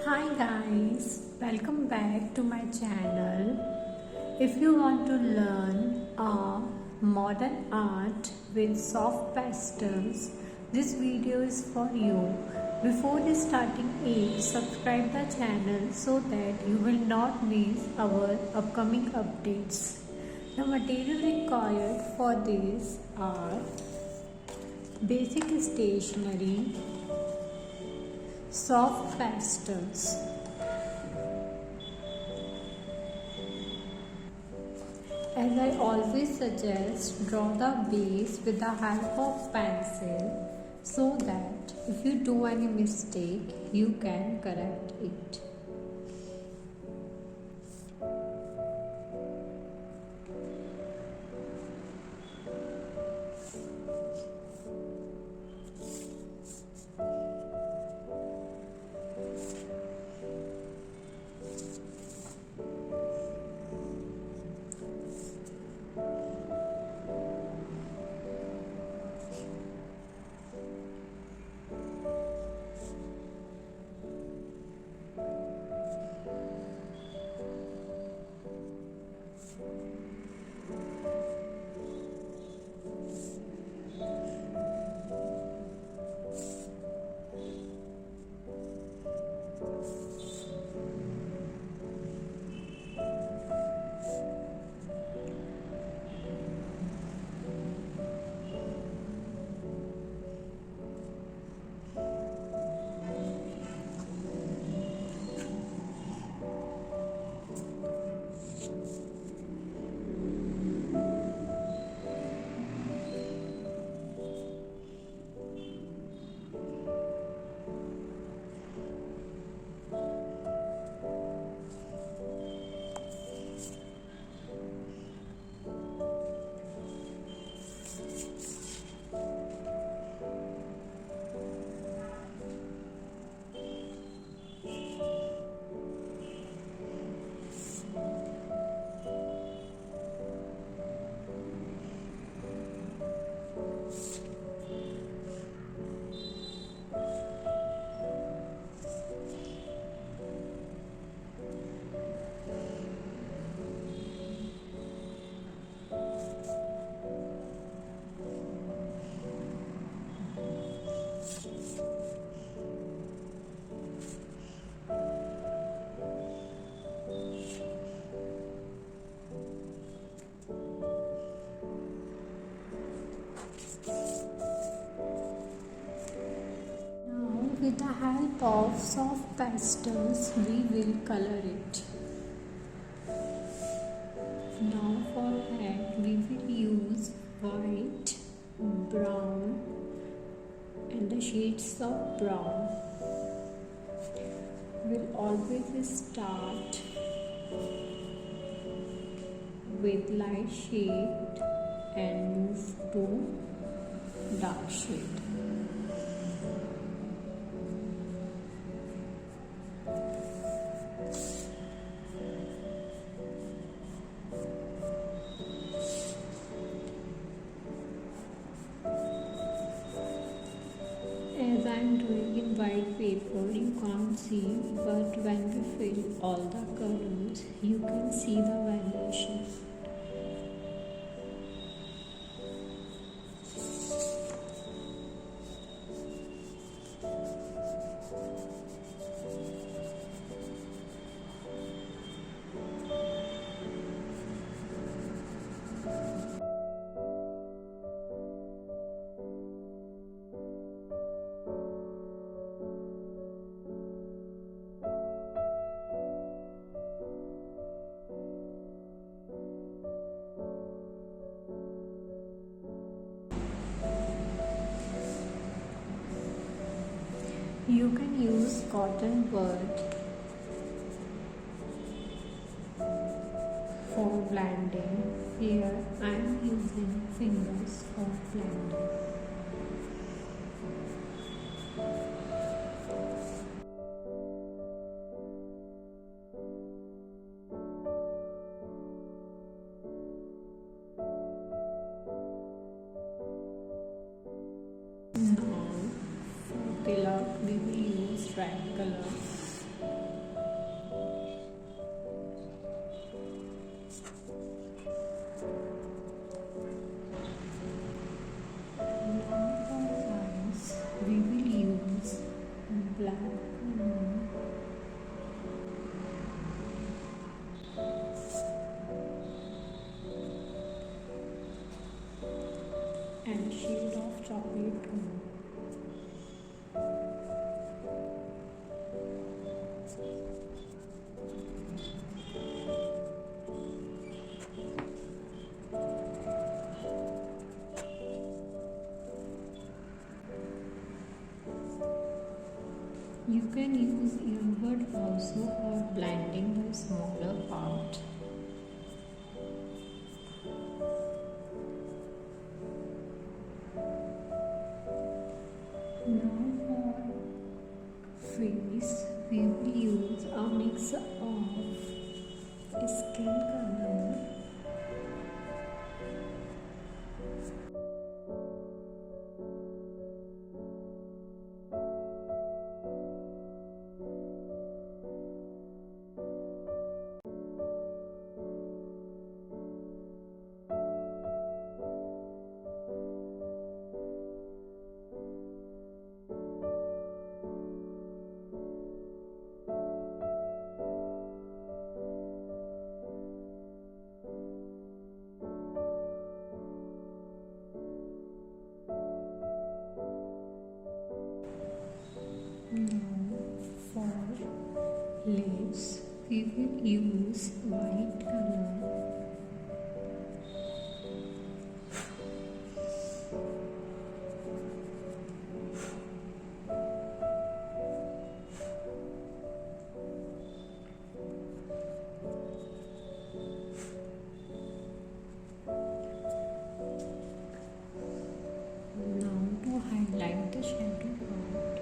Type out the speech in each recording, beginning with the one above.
Hi guys, welcome back to my channel. If you want to learn modern art with soft pastels, this video is for you. Before starting it, subscribe the channel so that you will not miss our upcoming updates. The material required for this are basic stationery, soft pastels. As I always suggest, draw the base with the help of pencil so that if you do any mistake, you can correct it. Now, with the help of soft pastels, we will color it. Now for head, we will use white, brown and the shades of brown. We'll always start with light shade and move to dark shade. As I am doing in white paper, you can't see, but when we fill all the colors, you can see the variation. You can use cotton bud for blending. Here I am using fingers for blending. Now for tilak we will use red color. shade of chocolate brown. You can use earbud also for blending the smaller part. Now for face, we will use a mix of skin color, now for lips, we will use white color. Now to highlight the shadow part,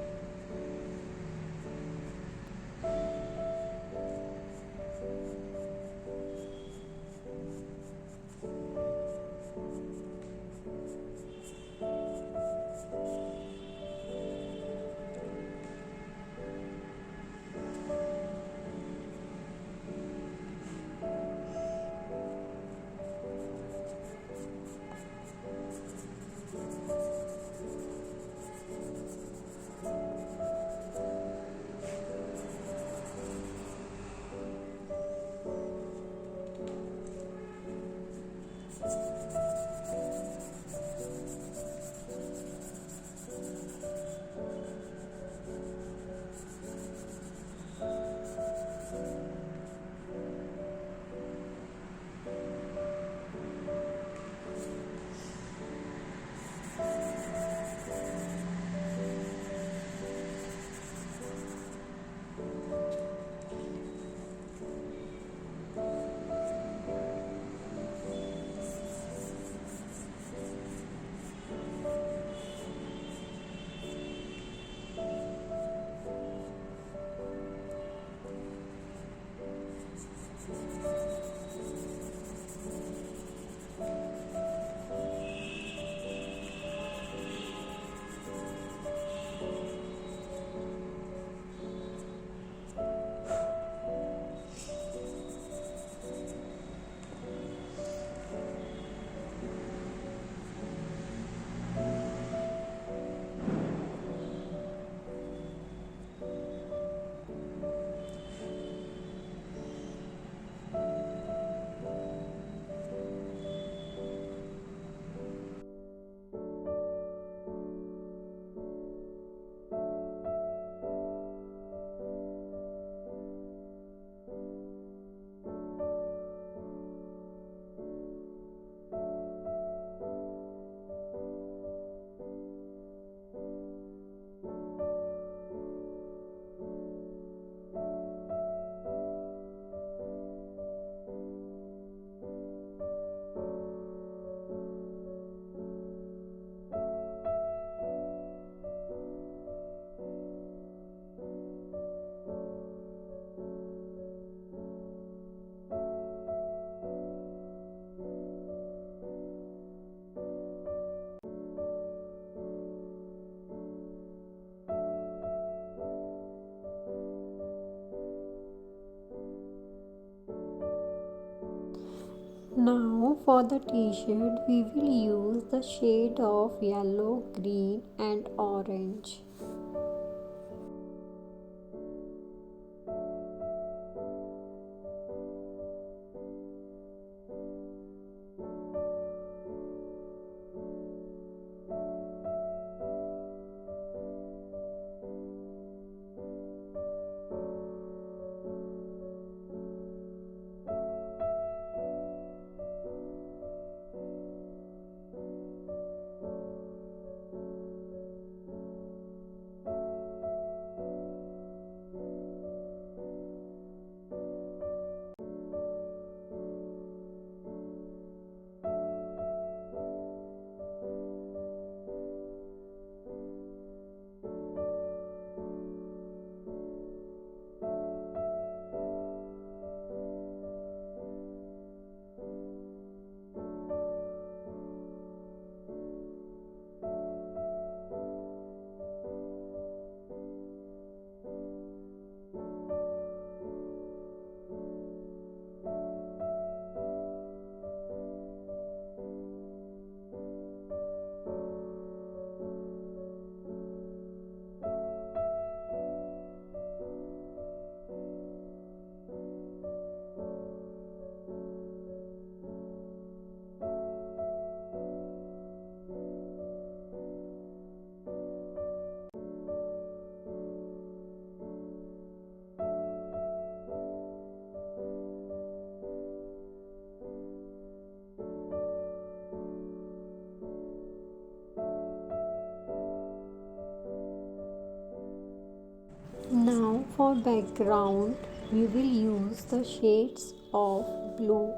now for the t-shirt, we will use the shade of yellow, green and orange. background, we will use the shades of blue.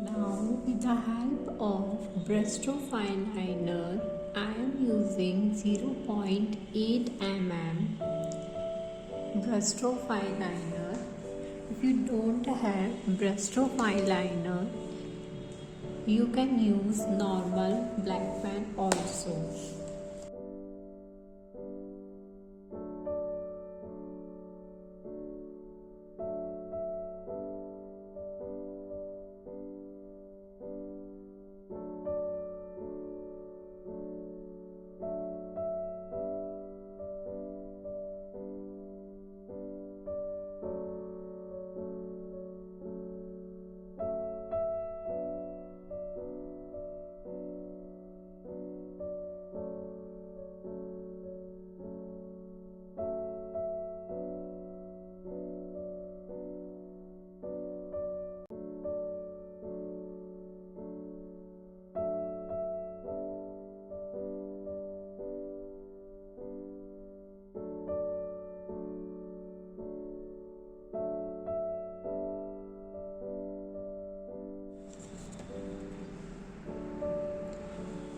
Now, with the help of Bristol Fine Liner, I am using 0.8 mm Bristol Fine Liner. If you don't have Bristol Fine Liner, you can use normal black pen also.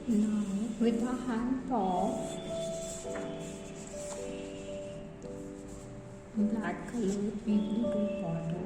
Now, with the help of black color, we will do border.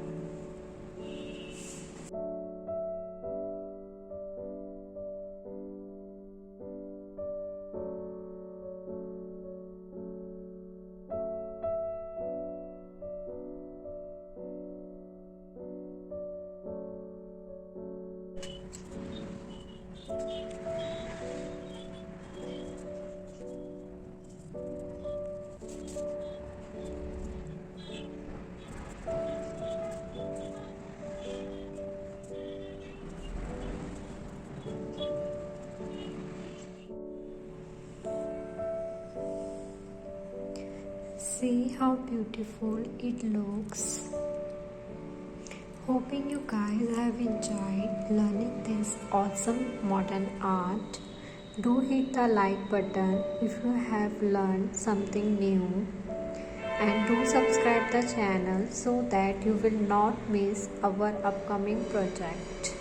See how beautiful it looks. Hoping you guys have enjoyed learning this awesome modern art. Do hit the like button if you have learned something new, and do subscribe the channel so that you will not miss our upcoming project.